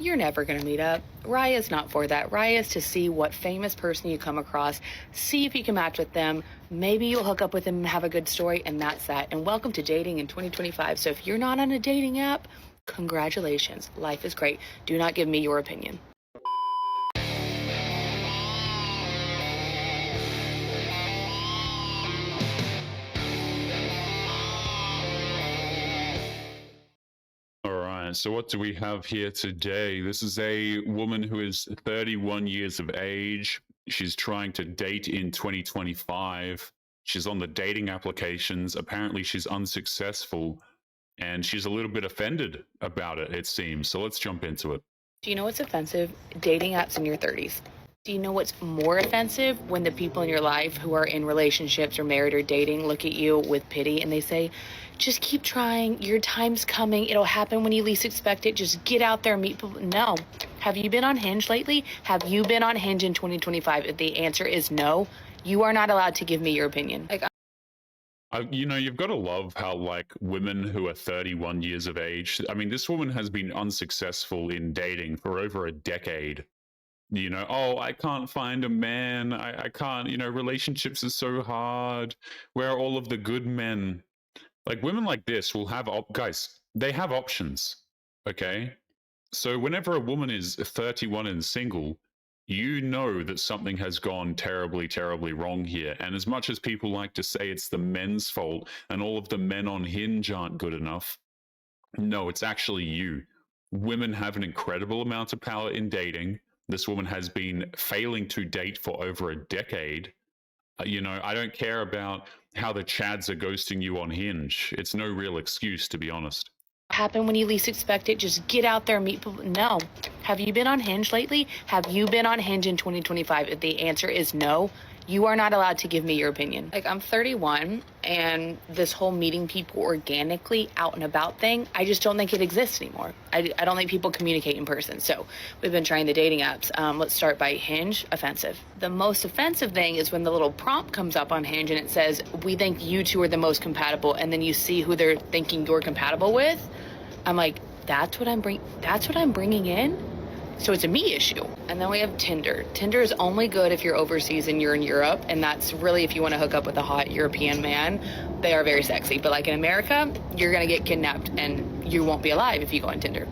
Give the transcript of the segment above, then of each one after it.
You're never going to meet up. Raya's not for that. Raya's to see what famous person you come across, see if you can match with them. Maybe you'll hook up with them and have a good story, and that's that. And welcome to dating in 2025. So if you're not on a dating app, congratulations. Life is great. Do not give me your opinion. All right, so what do we have here today? This is a woman who is 31 years of age. She's trying to date in 2025. She's on the dating applications. Apparently, she's unsuccessful and she's a little bit offended about it, it seems. So let's jump into it. Do you know what's offensive? Dating apps in your 30s. Do you know what's more offensive? When the people in your life who are in relationships or married or dating look at you with pity and they say, just keep trying. Your time's coming. It'll happen when you least expect it. Just get out there and meet people. No. Have you been on Hinge lately? Have you been on Hinge in 2025? If the answer is no, you are not allowed to give me your opinion. You've got to love how, like, women who are 31 years of age, I mean, this woman has been unsuccessful in dating for over a decade. Oh, I can't find a man. I can't, relationships are so hard. Where are all of the good men? Like, women like this will have, guys, they have options. Okay. So whenever a woman is 31 and single, you know that something has gone terribly, terribly wrong here. And as much as people like to say it's the men's fault and all of the men on Hinge aren't good enough, no, it's actually you. Women have an incredible amount of power in dating. This woman has been failing to date for over a decade. I don't care about how the Chads are ghosting you on Hinge. It's no real excuse, to be honest. Happen when you least expect it. Just get out there and meet people. No. Have you been on Hinge lately? Have you been on Hinge in 2025? If the answer is no, you are not allowed to give me your opinion. Like, I'm 31, and this whole meeting people organically out and about thing, I just don't think it exists anymore. I don't think people communicate in person. So we've been trying the dating apps. Let's start by Hinge. Offensive. The most offensive thing is when the little prompt comes up on Hinge and it says, we think you two are the most compatible, and then you see who they're thinking you're compatible with. I'm like, that's what I'm bringing in? So it's a me issue. And then we have Tinder. Tinder is only good if you're overseas and you're in Europe, and that's really if you want to hook up with a hot European man. They are very sexy. But like in America, you're going to get kidnapped and you won't be alive if you go on Tinder.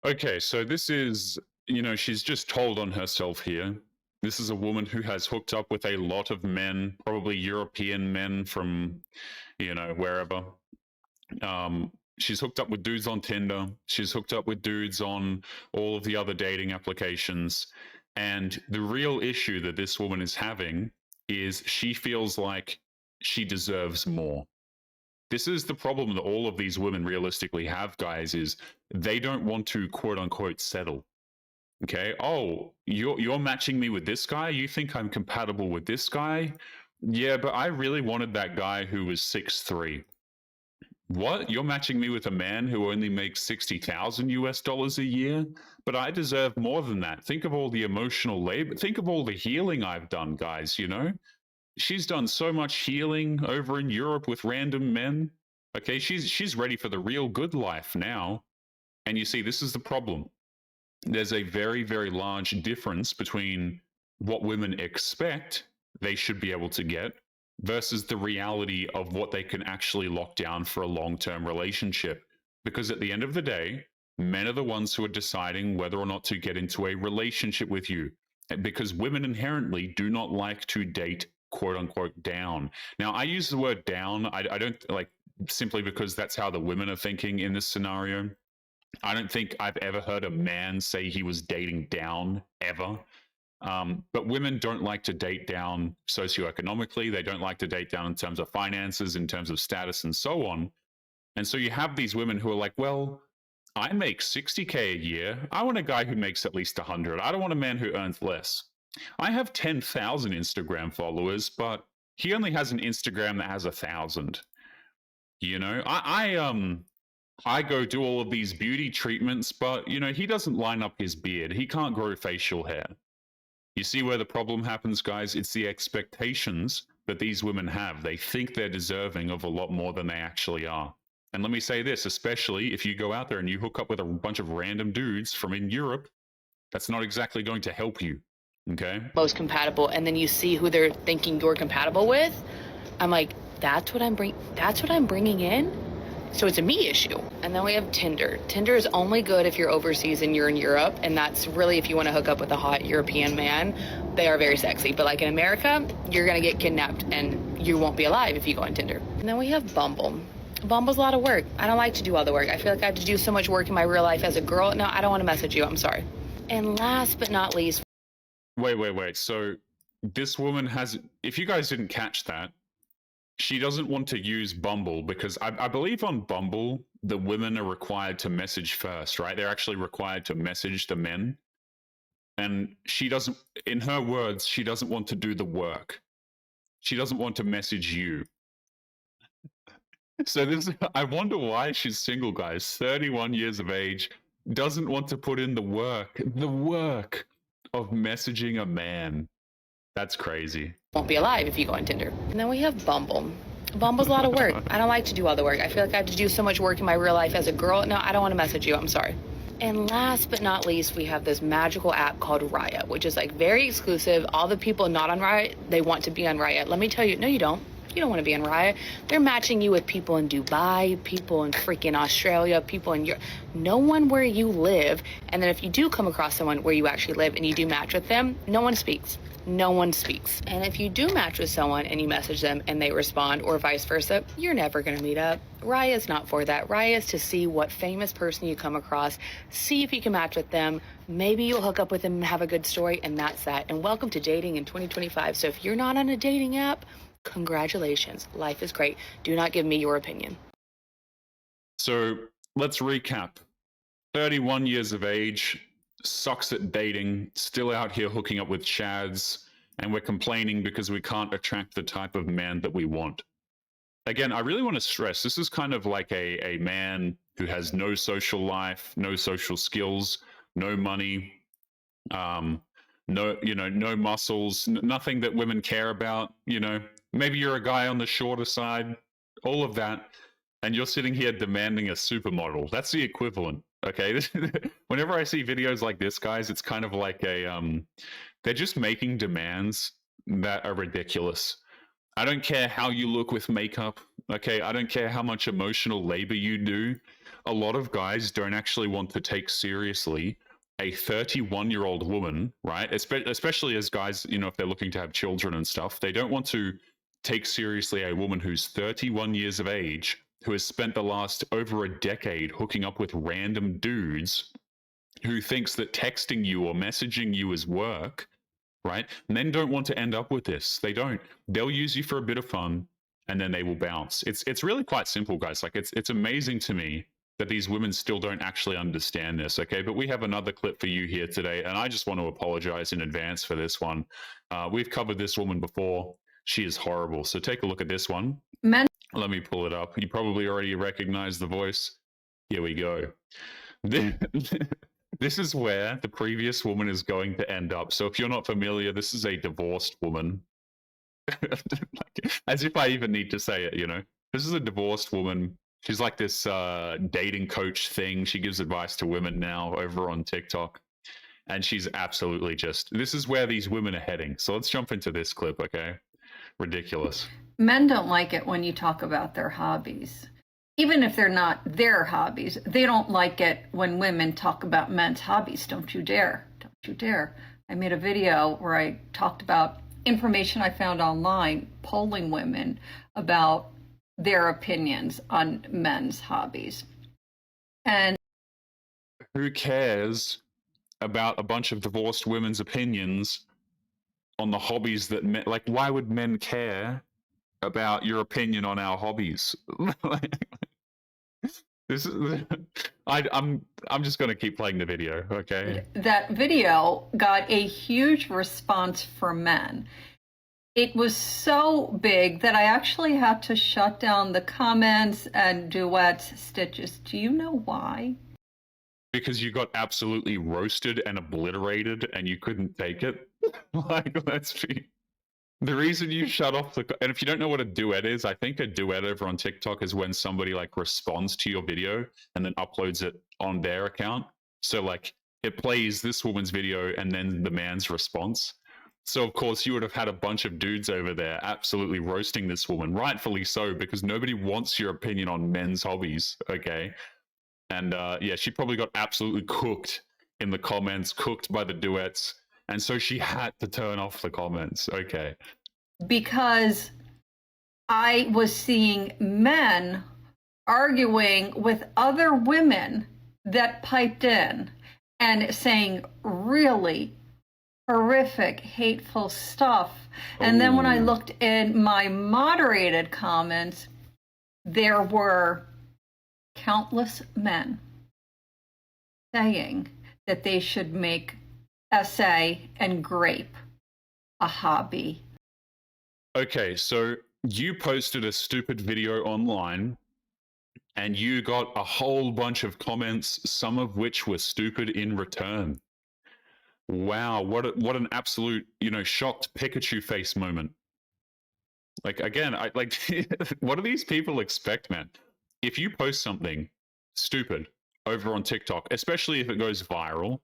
Okay, so this is, she's just told on herself here. This is a woman who has hooked up with a lot of men, probably European men from, wherever. She's hooked up with dudes on Tinder. She's hooked up with dudes on all of the other dating applications. And the real issue that this woman is having is she feels like she deserves more. This is the problem that all of these women realistically have, guys, is they don't want to quote unquote settle. Okay. Oh, you're matching me with this guy? You think I'm compatible with this guy? Yeah, but I really wanted that guy who was 6'3". What? You're matching me with a man who only makes 60,000 US dollars a year? But I deserve more than that. Think of all the emotional labor. Think of all the healing I've done, guys, She's done so much healing over in Europe with random men. Okay, she's ready for the real good life now. And you see, this is the problem. There's a very, very large difference between what women expect they should be able to get versus the reality of what they can actually lock down for a long-term relationship. Because at the end of the day, men are the ones who are deciding whether or not to get into a relationship with you. Because women inherently do not like to date quote unquote down. Now, I use the word down. I don't like simply because that's how the women are thinking in this scenario. I don't think I've ever heard a man say he was dating down ever. But women don't like to date down socioeconomically. They don't like to date down in terms of finances, in terms of status, and so on. And so you have these women who are like, well, I make 60K a year. I want a guy who makes at least 100. I don't want a man who earns less. I have 10,000 Instagram followers, but he only has an Instagram that has 1,000. I go do all of these beauty treatments, but he doesn't line up his beard. He can't grow facial hair. You see where the problem happens, guys? It's the expectations that these women have. They think they're deserving of a lot more than they actually are. And let me say this, especially if you go out there and you hook up with a bunch of random dudes from in Europe, that's not exactly going to help you. Okay? Most compatible, and then you see who they're thinking you're compatible with. I'm like, that's what I'm bringing in. So it's a me issue. And then we have Tinder. Tinder is only good if you're overseas and you're in Europe, and that's really if you want to hook up with a hot European man. They are very sexy, but like in America, you're gonna get kidnapped and you won't be alive if you go on Tinder. And then we have Bumble. Bumble's a lot of work. I don't like to do all the work. I feel like I have to do so much work in my real life as a girl. No, I don't want to message you. I'm sorry. And last but not least. Wait. So this woman has, if you guys didn't catch that, she doesn't want to use Bumble because I believe on Bumble, the women are required to message first, right? They're actually required to message the men. And she doesn't, in her words, she doesn't want to do the work. She doesn't want to message you. So this, I wonder why she's single, guys. 31 years of age, doesn't want to put in the work of messaging a man. That's crazy. Won't be alive if you go on Tinder. And then we have Bumble. Bumble's a lot of work. I don't like to do all the work. I feel like I have to do so much work in my real life as a girl. No, I don't want to message you. I'm sorry. And last but not least, we have this magical app called Raya, which is like very exclusive. All the people not on Raya, they want to be on Raya. Let me tell you, no, you don't. You don't want to be on Raya. They're matching you with people in Dubai, people in freaking Australia, people in Europe. No one where you live. And then if you do come across someone where you actually live and you do match with them, no one speaks. No one speaks. And if you do match with someone and you message them and they respond or vice versa, you're never going to meet up. Raya is not for that. Raya is to see what famous person you come across, see if you can match with them. Maybe you'll hook up with them and have a good story, and that's that. And welcome to dating in 2025. So if you're not on a dating app, congratulations. Life is great. Do not give me your opinion. So let's recap. 31 years of age, sucks at dating, still out here hooking up with chads, and we're complaining because we can't attract the type of man that we want. Again, I really want to stress this is kind of like a man who has no social life, no social skills, no money, no muscles, nothing that women care about. Maybe you're a guy on the shorter side, all of that, and you're sitting here demanding a supermodel. That's the equivalent. Okay, whenever I see videos like this, guys, it's kind of like they're just making demands that are ridiculous. I don't care how you look with makeup. Okay, I don't care how much emotional labor you do. A lot of guys don't actually want to take seriously a 31-year-old woman, right? Especially as guys, if they're looking to have children and stuff, they don't want to take seriously a woman who's 31 years of age, who has spent the last over a decade hooking up with random dudes, who thinks that texting you or messaging you is work, right? Men don't want to end up with this. They don't. They'll use you for a bit of fun and then they will bounce. It's really quite simple, guys. Like it's amazing to me that these women still don't actually understand this, okay? But we have another clip for you here today, and I just want to apologize in advance for this one. We've covered this woman before. She is horrible. So take a look at this one. Let me pull it up. You probably already recognize the voice. Here we go. This is where the previous woman is going to end up. So if you're not familiar, this is a divorced woman. As if I even need to say it, This is a divorced woman. She's like this dating coach thing. She gives advice to women now over on TikTok. And she's absolutely this is where these women are heading. So let's jump into this clip, okay? Ridiculous. Men don't like it when you talk about their hobbies. Even if they're not their hobbies, they don't like it when women talk about men's hobbies. Don't you dare. Don't you dare. I made a video where I talked about information I found online, polling women about their opinions on men's hobbies. And who cares about a bunch of divorced women's opinions on the hobbies that men, like, why would men care about your opinion on our hobbies? This is I'm just going to keep playing the video, okay? That video got a huge response from men. It was so big that I actually had to shut down the comments and duets, stitches. Do you know why? Because you got absolutely roasted and obliterated and you couldn't take it. Like, let's be The reason you shut off the, and if you don't know what a duet is, I think a duet over on TikTok is when somebody like responds to your video and then uploads it on their account. So like it plays this woman's video and then the man's response. So of course you would have had a bunch of dudes over there absolutely roasting this woman, rightfully so, because nobody wants your opinion on men's hobbies. Okay. And yeah, she probably got absolutely cooked in the comments, cooked by the duets. And so she had to turn off the comments. Okay. Because I was seeing men arguing with other women that piped in and saying really horrific, hateful stuff. And then when I looked in my moderated comments, there were countless men saying that they should make essay and grape a hobby. Okay, so you posted a stupid video online and you got a whole bunch of comments, some of which were stupid in return. Wow, what an absolute, shocked Pikachu face moment. Like again, I like what do these people expect, man? If you post something stupid over on TikTok, especially if it goes viral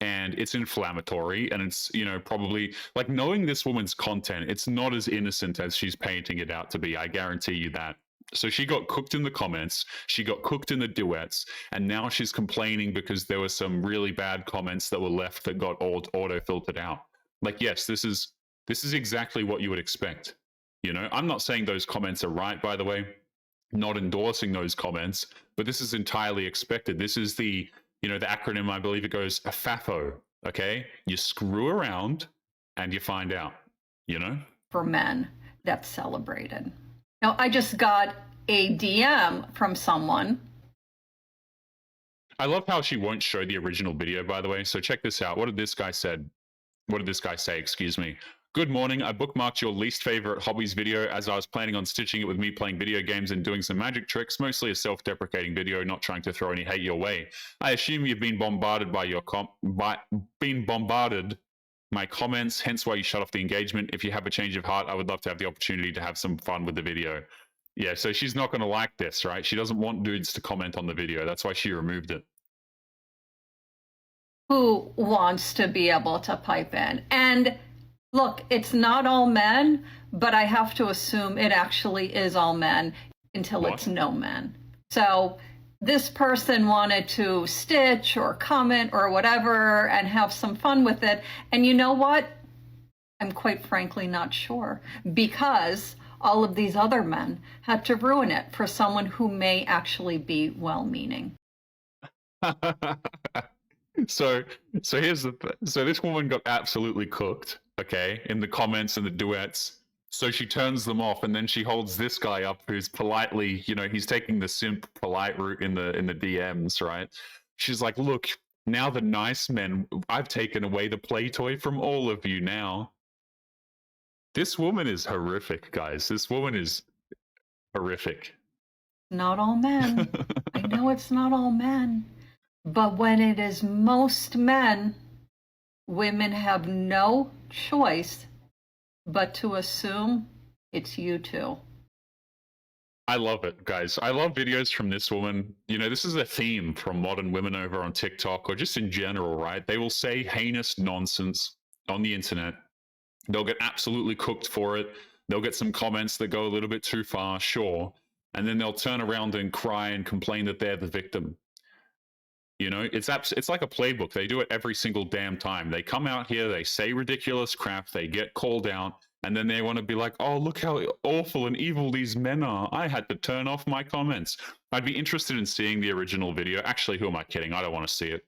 and it's inflammatory and it's, probably like knowing this woman's content, it's not as innocent as she's painting it out to be. I guarantee you that. So she got cooked in the comments, she got cooked in the duets, and now she's complaining because there were some really bad comments that were left that got auto filtered out. Like, yes, this is exactly what you would expect. I'm not saying those comments are right, by the way, not endorsing those comments, but this is entirely expected. This is the acronym, I believe it goes FAFO. Okay, you screw around and you find out. For men that's celebrated. Now, I just got a DM from someone. I love how she won't show the original video, by the way. So check this out. What did this guy say? Excuse me. Good morning. I bookmarked your least favorite hobbies video as I was planning on stitching it with me playing video games and doing some magic tricks, mostly a self-deprecating video, not trying to throw any hate your way. I assume you've been bombarded by my comments, hence why you shut off the engagement. If you have a change of heart, I would love to have the opportunity to have some fun with the video. Yeah, so she's not going to like this, right? She doesn't want dudes to comment on the video. That's why she removed it. Who wants to be able to pipe in? And look, it's not all men, but I have to assume it actually is all men until it's no men. So this person wanted to stitch or comment or whatever and have some fun with it. And you know what? I'm quite frankly not sure, because all of these other men had to ruin it for someone who may actually be well-meaning. So here's so this woman got absolutely cooked, okay, in the comments and the duets. So she turns them off, and then she holds this guy up who's politely, he's taking the simp polite route in the DMs, right? She's like, look, now the nice men, I've taken away the play toy from all of you now. This woman is horrific, guys. This woman is horrific. Not all men. I know it's not all men. But when it is most men, women have no choice but to assume it's you too. I love it, guys. I love videos from this woman. This is a theme from modern women over on TikTok or just in general, right? They will say heinous nonsense on the internet. They'll get absolutely cooked for it. They'll get some comments that go a little bit too far, sure. And then they'll turn around and cry and complain that they're the victim. It's like a playbook. They do it every single damn time. They come out here, they say ridiculous crap, they get called out, and then they want to be like, oh, look how awful and evil these men are. I had to turn off my comments. I'd be interested in seeing the original video. Actually, who am I kidding? I don't want to see it.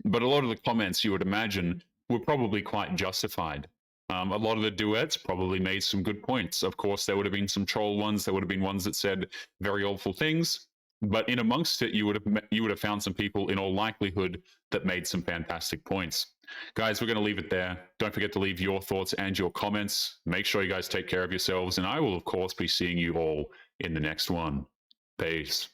But a lot of the comments, you would imagine, were probably quite justified. A lot of the duets probably made some good points. Of course, there would have been some troll ones. There would have been ones that said very awful things. But in amongst it, you would have found some people in all likelihood that made some fantastic points. Guys, we're going to leave it there. Don't forget to leave your thoughts and your comments. Make sure you guys take care of yourselves. And I will, of course, be seeing you all in the next one. Peace.